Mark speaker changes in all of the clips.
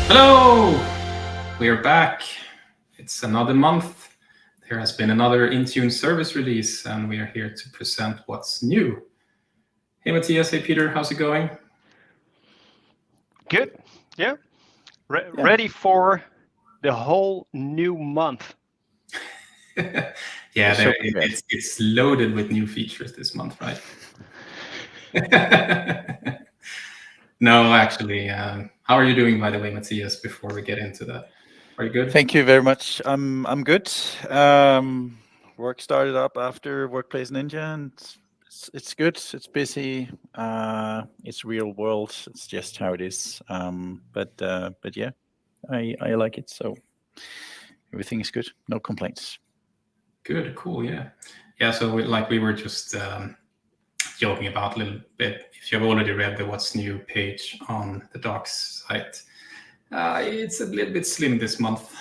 Speaker 1: Hello! We are back. It's another month. There has been another Intune service release, and we are here to present what's new. Hey, Matthias. Hey, Peter. How's it going?
Speaker 2: Good. Yeah. Ready for the whole new month.
Speaker 1: Yeah, it's loaded with new features this month, right? No, actually. How are you doing, by the way, Matthias, before we get into that? Are you good?
Speaker 3: Thank you very much. I'm good. Work started up after Workplace Ninja, and it's good. It's busy. It's real world. It's just how it is. But yeah, I like it. So everything is good. No complaints.
Speaker 1: Good, cool, yeah. So we were just joking about a little bit. If you've already read the What's New page on the docs site, it's a little bit slim this month.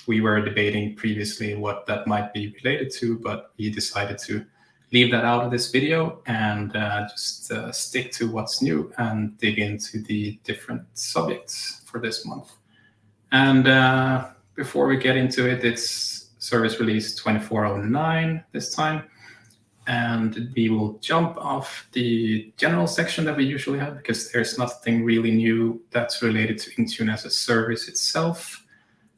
Speaker 1: We were debating previously what that might be related to, but we decided to leave that out of this video and just stick to what's new and dig into the different subjects for this month. And before we get into it, it's service release 2409 this time. And we will jump off the general section that we usually have because there's nothing really new that's related to Intune as a service itself.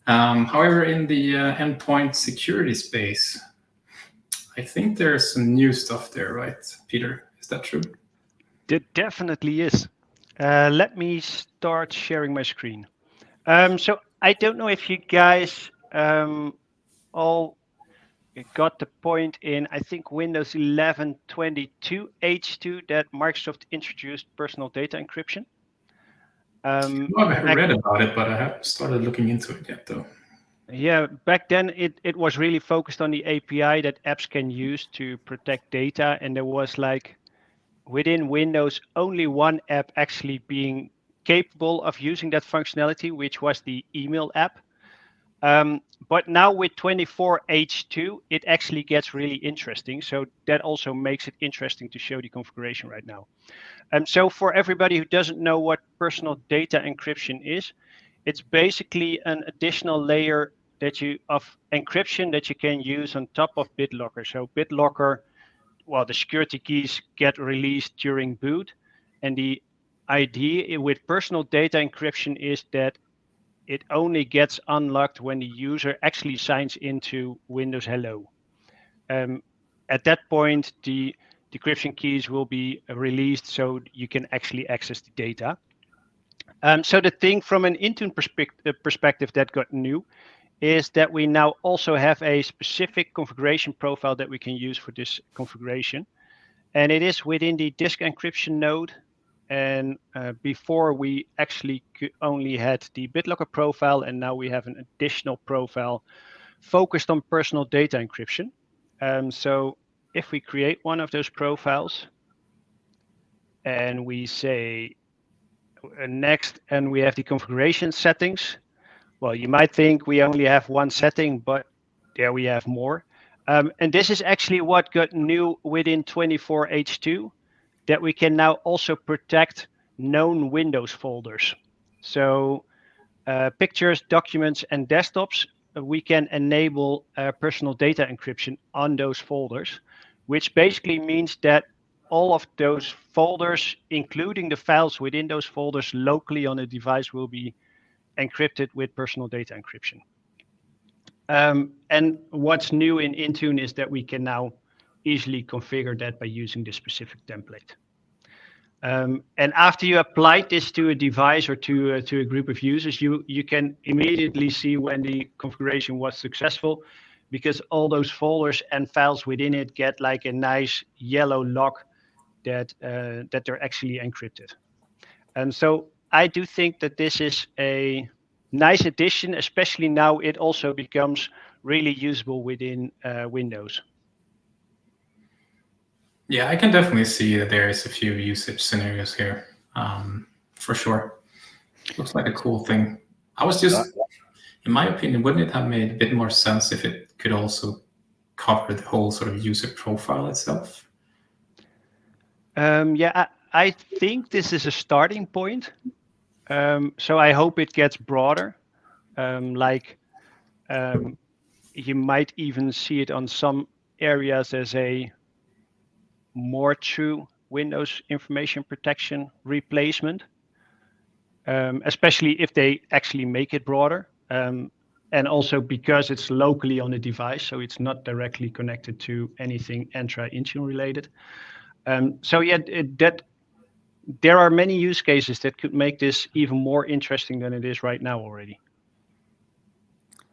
Speaker 1: However, in the endpoint security space, I think there's some new stuff there, right, Peter? Is that true?
Speaker 2: It definitely is. Let me start sharing my screen. So I don't know if you guys all got the point in, I think, Windows 11 22 H2 that Microsoft introduced personal data encryption.
Speaker 1: I've read about it, but I haven't started looking into it yet, though.
Speaker 2: Yeah, back then it was really focused on the API that apps can use to protect data, and there was like within Windows only one app actually being capable of using that functionality, which was the email app. But now with 24H2, it actually gets really interesting. So that also makes it interesting to show the configuration right now. So for everybody who doesn't know what personal data encryption is, it's basically an additional layer of encryption that you can use on top of BitLocker. So BitLocker, well, the security keys get released during boot. And the idea with personal data encryption is that it only gets unlocked when the user actually signs into Windows Hello. At that point, the decryption keys will be released so you can actually access the data. So the thing from an Intune perspective that got new is that we now also have a specific configuration profile that we can use for this configuration. And it is within the disk encryption node. And before we actually only had the BitLocker profile, and now we have an additional profile focused on personal data encryption. So if we create one of those profiles and we say next, and we have the configuration settings, well, you might think we only have one setting, but there we have more. And this is actually what got new within 24H2. That we can now also protect known Windows folders. So pictures, documents, and desktops, we can enable personal data encryption on those folders, which basically means that all of those folders, including the files within those folders locally on a device, will be encrypted with personal data encryption. And what's new in Intune is that we can now easily configure that by using this specific template. And after you apply this to a device or to a group of users, you can immediately see when the configuration was successful, because all those folders and files within it get like a nice yellow lock that they're actually encrypted. And so I do think that this is a nice addition, especially now it also becomes really usable within Windows.
Speaker 1: Yeah, I can definitely see that there is a few usage scenarios here, for sure. Looks like a cool thing. I was just, in my opinion, wouldn't it have made a bit more sense if it could also cover the whole sort of user profile itself?
Speaker 2: Yeah, I think this is a starting point. So I hope it gets broader. You might even see it on some areas as a more true Windows information protection replacement, especially if they actually make it broader. And also because it's locally on the device, so it's not directly connected to anything Entra Intune related. So yeah, there are many use cases that could make this even more interesting than it is right now already.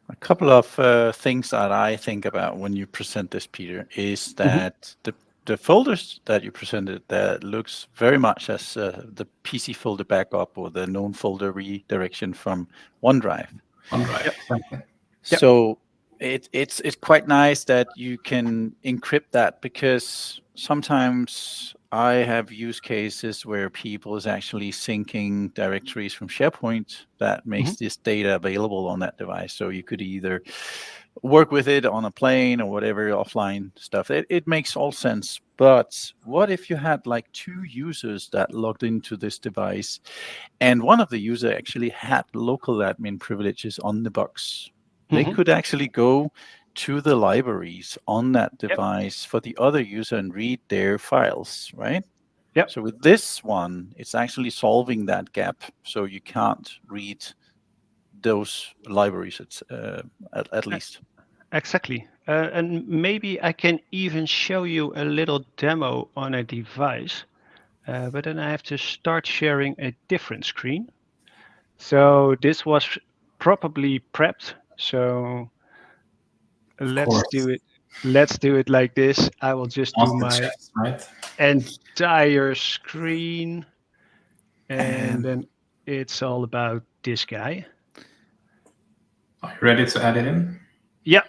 Speaker 3: A couple of things that I think about when you present this, Peter, is that the folders that you presented that looks very much as the PC folder backup or the known folder redirection from OneDrive.
Speaker 1: Yep.
Speaker 3: So it's quite nice that you can encrypt that, because sometimes I have use cases where people is actually syncing directories from SharePoint that makes this data available on that device. So you could either work with it on a plane or whatever offline stuff. It makes all sense. But what if you had like 2 users that logged into this device, and one of the user actually had local admin privileges on the box? They could actually go to the libraries on that device for the other user and read their files, right?
Speaker 2: Yep.
Speaker 3: So with this one, it's actually solving that gap. So you can't read those libraries at least.
Speaker 2: Exactly. And maybe I can even show you a little demo on a device, but then I have to start sharing a different screen. So this was probably prepped. So let's do it. Let's do it like this. I will just do my entire screen, and then it's all about this guy.
Speaker 1: Are you ready to add it in?
Speaker 2: Yeah.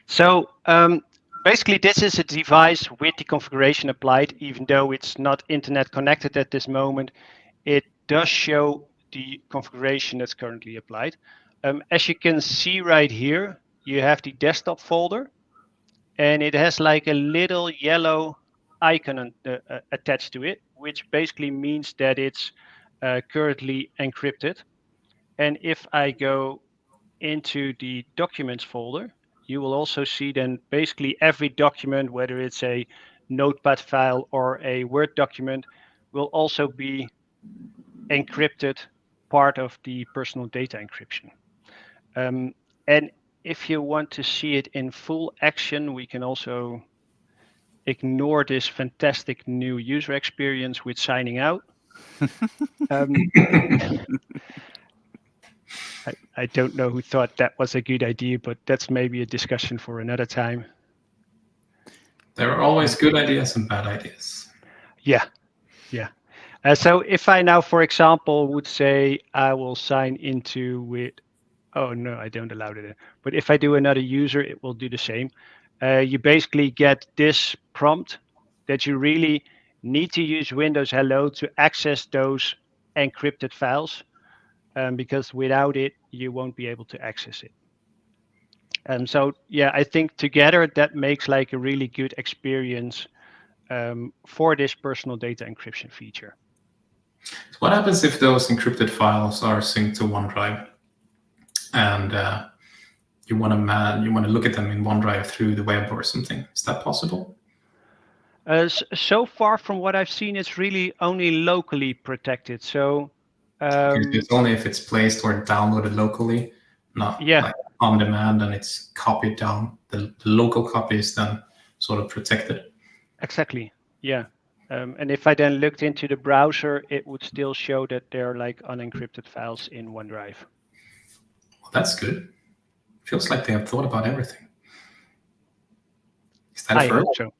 Speaker 2: So basically, this is a device with the configuration applied. Even though it's not internet connected at this moment, it does show the configuration that's currently applied. As you can see right here, you have the desktop folder, and it has like a little yellow icon attached to it, which basically means that it's currently encrypted. And if I go into the documents folder, you will also see then basically every document, whether it's a notepad file or a Word document, will also be encrypted, part of the personal data encryption. And if you want to see it in full action, we can also ignore this fantastic new user experience with signing out. I don't know who thought that was a good idea, but that's maybe a discussion for another time.
Speaker 1: There are always good ideas and bad ideas.
Speaker 2: Yeah. So if I now, for example, would say I will sign into with, oh no, I don't allow it. But if I do another user, it will do the same. You basically get this prompt that you really need to use Windows Hello to access those encrypted files, because without it, you won't be able to access it. So yeah, I think together that makes like a really good experience for this personal data encryption feature.
Speaker 1: So what happens if those encrypted files are synced to OneDrive, and you want to look at them in OneDrive through the web or something? Is that possible?
Speaker 2: So far from what I've seen, it's really only locally protected. So
Speaker 1: it's only if it's placed or downloaded locally, not like on demand, and it's copied down. The local copy is then sort of protected.
Speaker 2: Exactly. Yeah. And if I then looked into the browser, it would still show that they're like unencrypted files in OneDrive.
Speaker 1: Well, that's good. Feels like they have thought about everything. Is that
Speaker 2: I hope so.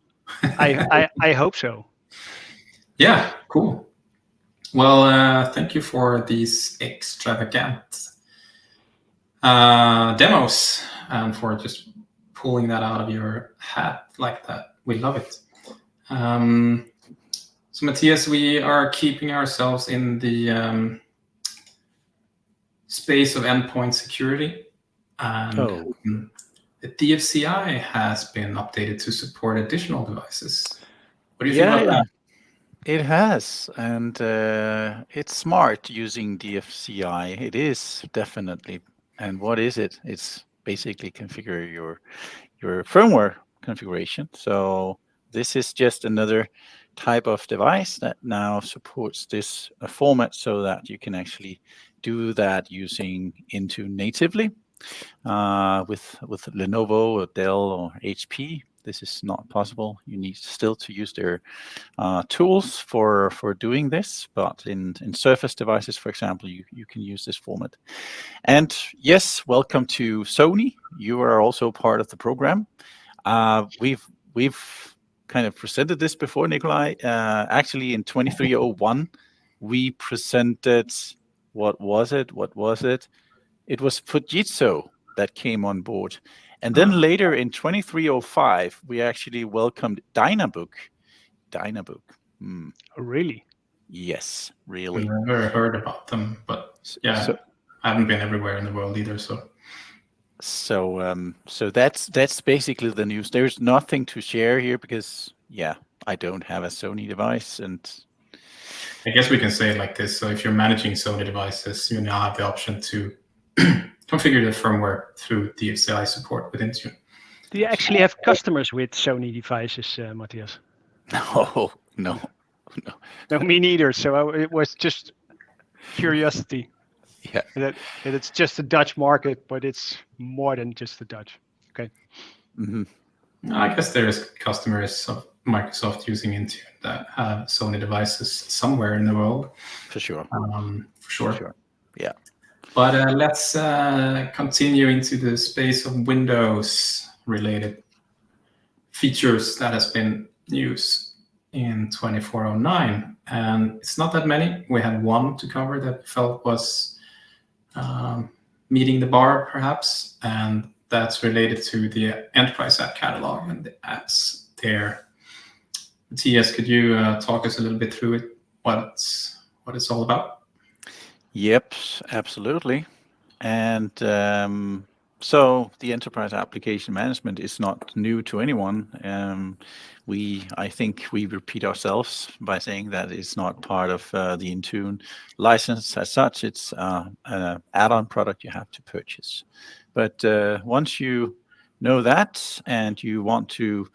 Speaker 2: I hope so.
Speaker 1: Yeah, cool. Well, thank you for these extravagant demos and for just pulling that out of your hat like that. We love it. So Matthias, we are keeping ourselves in the space of endpoint security, and the DFCI has been updated to support additional devices. What do you think about that?
Speaker 3: It has, and it's smart using DFCI. It is definitely. And what is it? It's basically configure your firmware configuration. So this is just another type of device that now supports this format so that you can actually do that using Intune natively. With Lenovo or Dell or HP, this is not possible. You need still to use their tools for doing this, but in Surface devices, for example, you can use this format. And yes, welcome to Sony. You are also part of the program. We've kind of presented this before, Nikolai. Actually, in 2301, we presented what was it? It was Fujitsu that came on board. And then later in 2305, we actually welcomed Dynabook.
Speaker 2: Oh, really?
Speaker 3: Yes,
Speaker 1: I've
Speaker 3: really.
Speaker 1: never heard about them, but yeah,
Speaker 3: So,
Speaker 1: I haven't been everywhere in the world either.
Speaker 3: so that's basically the news. There's nothing to share here because, yeah, I don't have a Sony device, and
Speaker 1: I guess we can say it like this. So if you're managing Sony devices, you now have the option to configure the firmware through DFCI support with Intune.
Speaker 2: Do you actually have customers with Sony devices, Matthias?
Speaker 3: no.
Speaker 2: No, me neither. So it was just curiosity.
Speaker 3: Yeah.
Speaker 2: That it's just a Dutch market, but it's more than just the Dutch. Okay.
Speaker 3: Mm-hmm.
Speaker 1: I guess there's customers of Microsoft using Intune that have Sony devices somewhere in the world.
Speaker 3: For sure.
Speaker 1: For sure.
Speaker 3: Yeah.
Speaker 1: But let's continue into the space of Windows-related features that has been used in 2409. And it's not that many. We had one to cover that we felt was meeting the bar, perhaps, and that's related to the Enterprise App Catalog and the apps there. Matthias, could you talk us a little bit through it, what it's all about?
Speaker 3: Yep, absolutely. And so the enterprise application management is not new to anyone. I think we repeat ourselves by saying that it's not part of the Intune license as such. It's an add-on product you have to purchase. But once you know that and you want to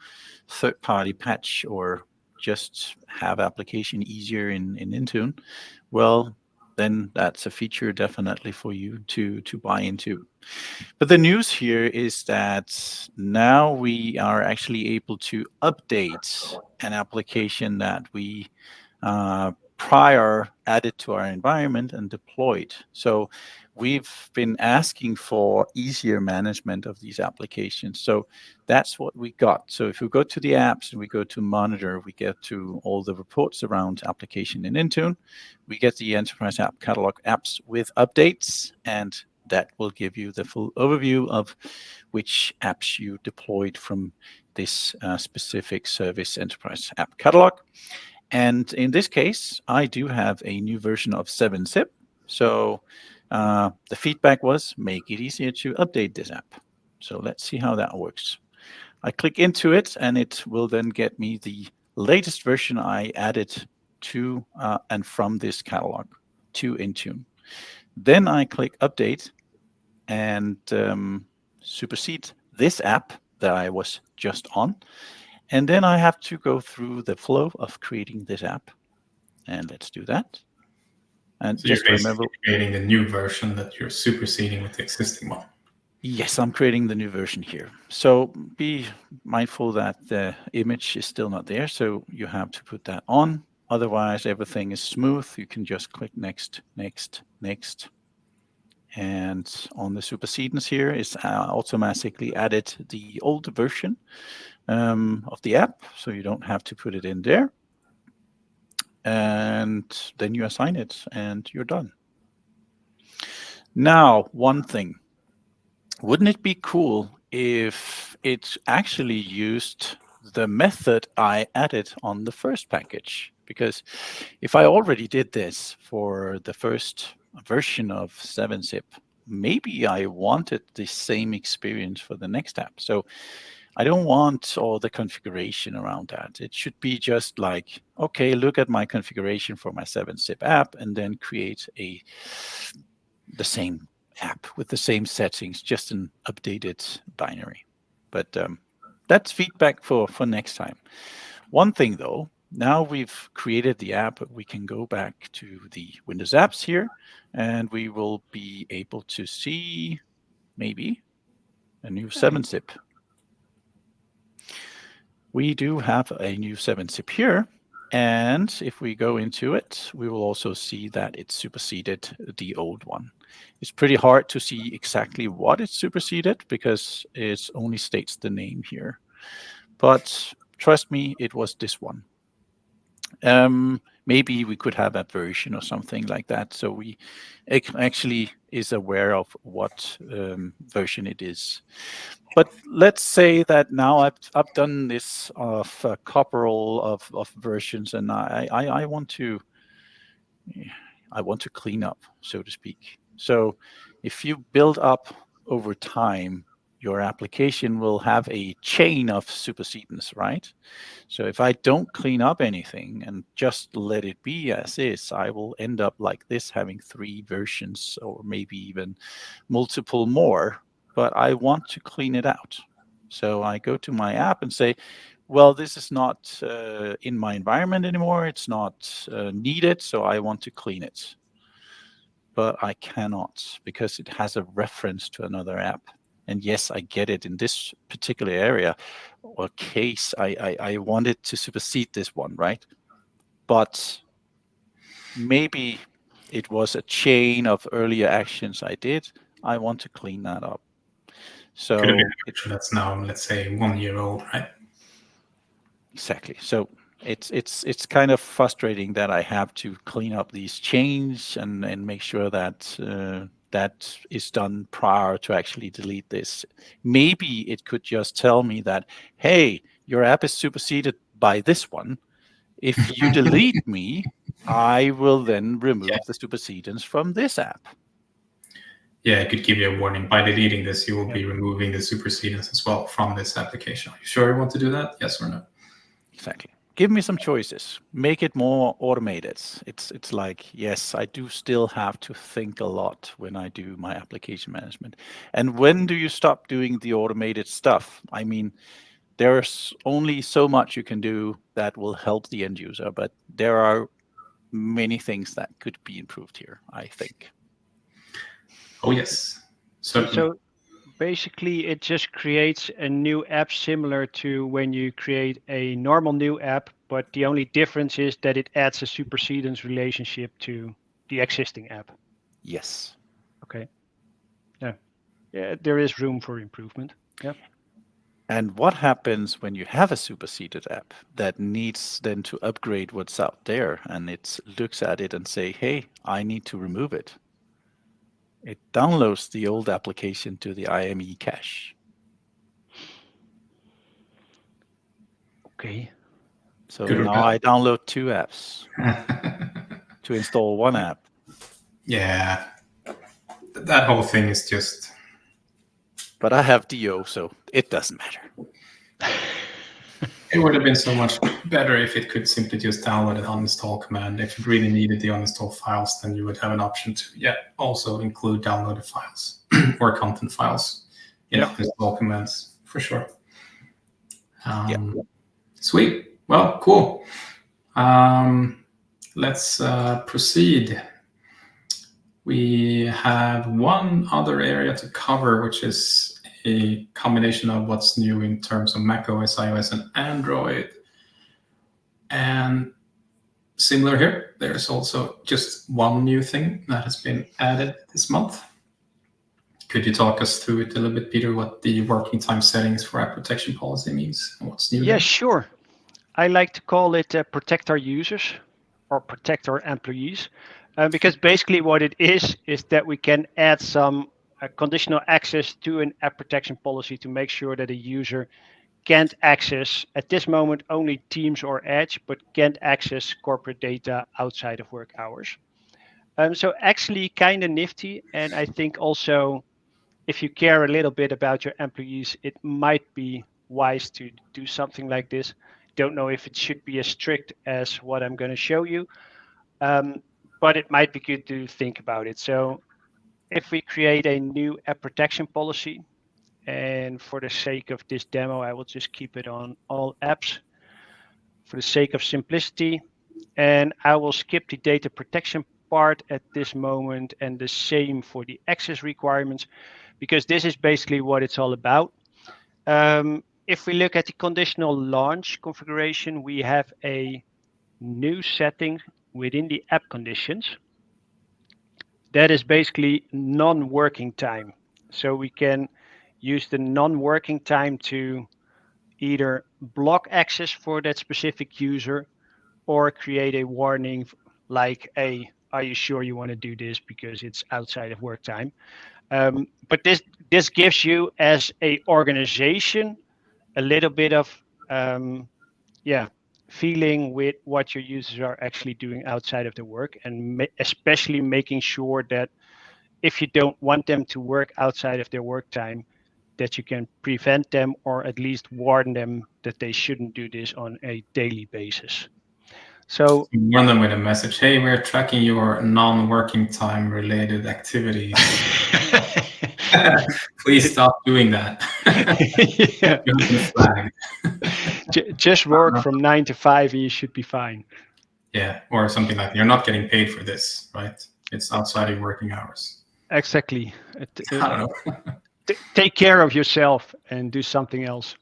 Speaker 3: third-party patch or just have application easier in Intune, well, then that's a feature definitely for you to buy into. But the news here is that now we are actually able to update an application that we prior added to our environment and deployed. So we've been asking for easier management of these applications. So that's what we got. So if we go to the apps and we go to monitor, we get to all the reports around application in Intune. We get the Enterprise App Catalog apps with updates, and that will give you the full overview of which apps you deployed from this specific service Enterprise App Catalog. And in this case, I do have a new version of 7-zip. So the feedback was make it easier to update this app. So let's see how that works. I click into it, and it will then get me the latest version I added to and from this catalog to Intune. Then I click update and supersede this app that I was just on. And then I have to go through the flow of creating this app. And let's do that. And
Speaker 1: so
Speaker 3: just
Speaker 1: you're
Speaker 3: remember,
Speaker 1: creating the new version that you're superseding with the existing one.
Speaker 3: yes, I'm creating the new version here. So be mindful that the image is still not there. So you have to put that on. Otherwise, everything is smooth. You can just click next, next, next. And on the supersedence here is automatically added the old version of the app. So you don't have to put it in there. And then you assign it and you're done. Now, one thing. Wouldn't it be cool if it actually used the method I added on the first package? Because if I already did this for the first version of 7-zip, maybe I wanted the same experience for the next app. So I don't want all the configuration around that. It should be just like, okay, look at my configuration for my 7-zip app and then create the same app with the same settings, just an updated binary. But that's feedback for next time. One thing though, now we've created the app, we can go back to the Windows apps here, and we will be able to see maybe a new 7-zip. We do have a new 7-zip here, and if we go into it, we will also see that it superseded the old one. It's pretty hard to see exactly what it superseded because it only states the name here. But trust me, it was this one. Maybe we could have a version or something like that, so we actually is aware of what version it is. But let's say that now I've done this of a couple of versions, and I want to clean up, so to speak. So if you build up over time, your application will have a chain of supersedence, right? So if I don't clean up anything and just let it be as is, I will end up like this, having 3 versions or maybe even multiple more, but I want to clean it out. So I go to my app and say, well, this is not in my environment anymore. It's not needed, so I want to clean it. But I cannot because it has a reference to another app. And yes, I get it in this particular area or case, I wanted to supersede this one, right? But maybe it was a chain of earlier actions I did. I want to clean that up. So
Speaker 1: could have been a version that's now, let's say, 1 year old, right?
Speaker 3: Exactly. So it's kind of frustrating that I have to clean up these chains and make sure that that is done prior to actually delete this. Maybe it could just tell me that, hey, your app is superseded by this one. If you delete me, I will then remove the supersedence from this app.
Speaker 1: Yeah, it could give you a warning. By deleting this, you will be removing the supersedence as well from this application. Are you sure you want to do that? Yes or no?
Speaker 3: Exactly. Give me some choices. Make it more automated. It's like, yes, I do still have to think a lot when I do my application management. And when do you stop doing the automated stuff? I mean, there's only so much you can do that will help the end user, but there are many things that could be improved here, I think.
Speaker 1: Oh, yes. Certainly.
Speaker 2: So basically, it just creates a new app similar to when you create a normal new app, but the only difference is that it adds a supersedence relationship to the existing app.
Speaker 3: Yes.
Speaker 2: Okay. Yeah, there is room for improvement. Yeah.
Speaker 3: And what happens when you have a superseded app that needs then to upgrade what's out there, and it looks at it and say, hey, I need to remove it? It downloads the old application to the IME cache.
Speaker 2: Okay.
Speaker 3: So
Speaker 1: Good or
Speaker 3: now
Speaker 1: bad?
Speaker 3: I download 2 apps to install 1 app.
Speaker 1: Yeah. That whole thing is just...
Speaker 3: But I have DO, so it doesn't matter.
Speaker 1: It would have been so much better if it could simply just download an uninstall command. If you really needed the uninstall files, then you would have an option to also include downloaded files or content files in uninstall commands, for sure. Sweet. Well, cool. Let's proceed. We have one other area to cover, which is a combination of what's new in terms of macOS, iOS, and Android. And similar here, there's also just one new thing that has been added this month. Could you talk us through it a little bit, Peter, what the working time settings for app protection policy means and what's new?
Speaker 2: Yeah, sure. I like to call it protect our users or protect our employees, because basically what it is that we can add some conditional access to an app protection policy to make sure that a user can't access, at this moment, only Teams or Edge, but can't access corporate data outside of work hours. So actually kind of nifty. And I think also, if you care a little bit about your employees, it might be wise to do something like this. Don't know if it should be as strict as what I'm going to show you, but it might be good to think about it. So if we create a new app protection policy, and for the sake of this demo, I will just keep it on all apps for the sake of simplicity. And I will skip the data protection part at this moment, and the same for the access requirements, because this is basically what it's all about. If we look at the conditional launch configuration, we have a new setting within the app conditions. That is basically non-working time. So we can use the non-working time to either block access for that specific user or create a warning like are you sure you want to do this because it's outside of work time? But this gives you as a organization a little bit of feeling with what your users are actually doing outside of the work, and especially making sure that if you don't want them to work outside of their work time, that you can prevent them or at least warn them that they shouldn't do this on a daily basis. So
Speaker 1: warn them with a message, hey, we're tracking your non-working time related activities. Please stop doing that.
Speaker 2: Just work from 9 to 5 and you should be fine.
Speaker 1: Yeah, or something like that. You're not getting paid for this, right? It's outside of working hours.
Speaker 2: Exactly.
Speaker 1: I don't know.
Speaker 2: Take care of yourself and do something else.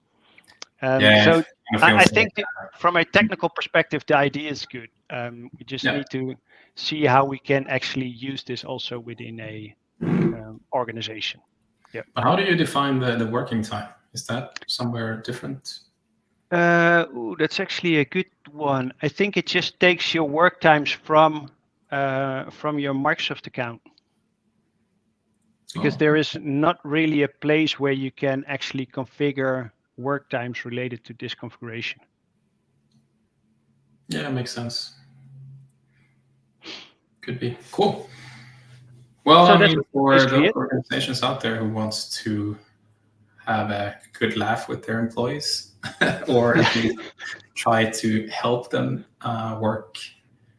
Speaker 2: So I think from a technical perspective, the idea is good. We just need to see how we can actually use this also within a organization. Yeah.
Speaker 1: But how do you define the working time? Is that somewhere different?
Speaker 2: That's actually a good one. I think it just takes your work times from your Microsoft account. Because there is not really a place where you can actually configure work times related to this configuration.
Speaker 1: Yeah, that makes sense. Could be. Cool. Well, so I mean, for those organizations out there who wants to have a good laugh with their employees or at least try to help them work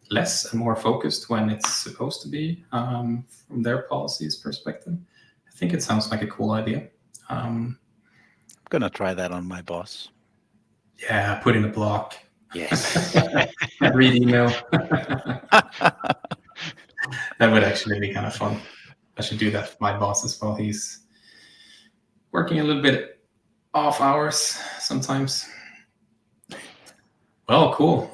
Speaker 1: less and more focused when it's supposed to be from their policies perspective, I think it sounds like a cool idea.
Speaker 3: I'm gonna try that on my boss.
Speaker 1: Yeah, put in a block.
Speaker 3: Yes.
Speaker 1: Read email. That would actually be kind of fun. I should do that for my boss as well. He's working a little bit off hours sometimes. Well, cool.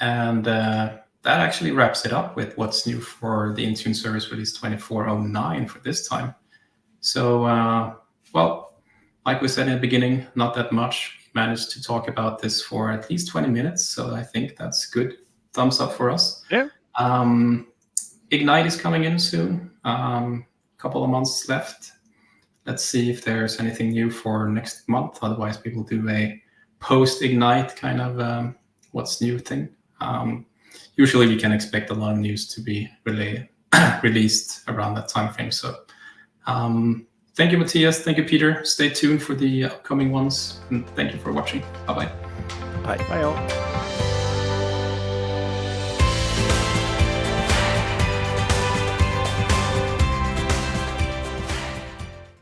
Speaker 1: And that actually wraps it up with what's new for the Intune service release 2409 for this time. So, well, like we said in the beginning, not that much. We managed to talk about this for at least 20 minutes. So I think that's good. Thumbs up for us.
Speaker 2: Yeah.
Speaker 1: Ignite is coming in soon. Couple of months left. Let's see if there's anything new for next month. Otherwise, we will do a post-Ignite kind of what's new thing. Usually we can expect a lot of news to be released around that time frame. So thank you, Matthias. Thank you, Peter. Stay tuned for the upcoming ones. And thank you for watching. Bye-bye.
Speaker 3: Bye.
Speaker 2: Bye all.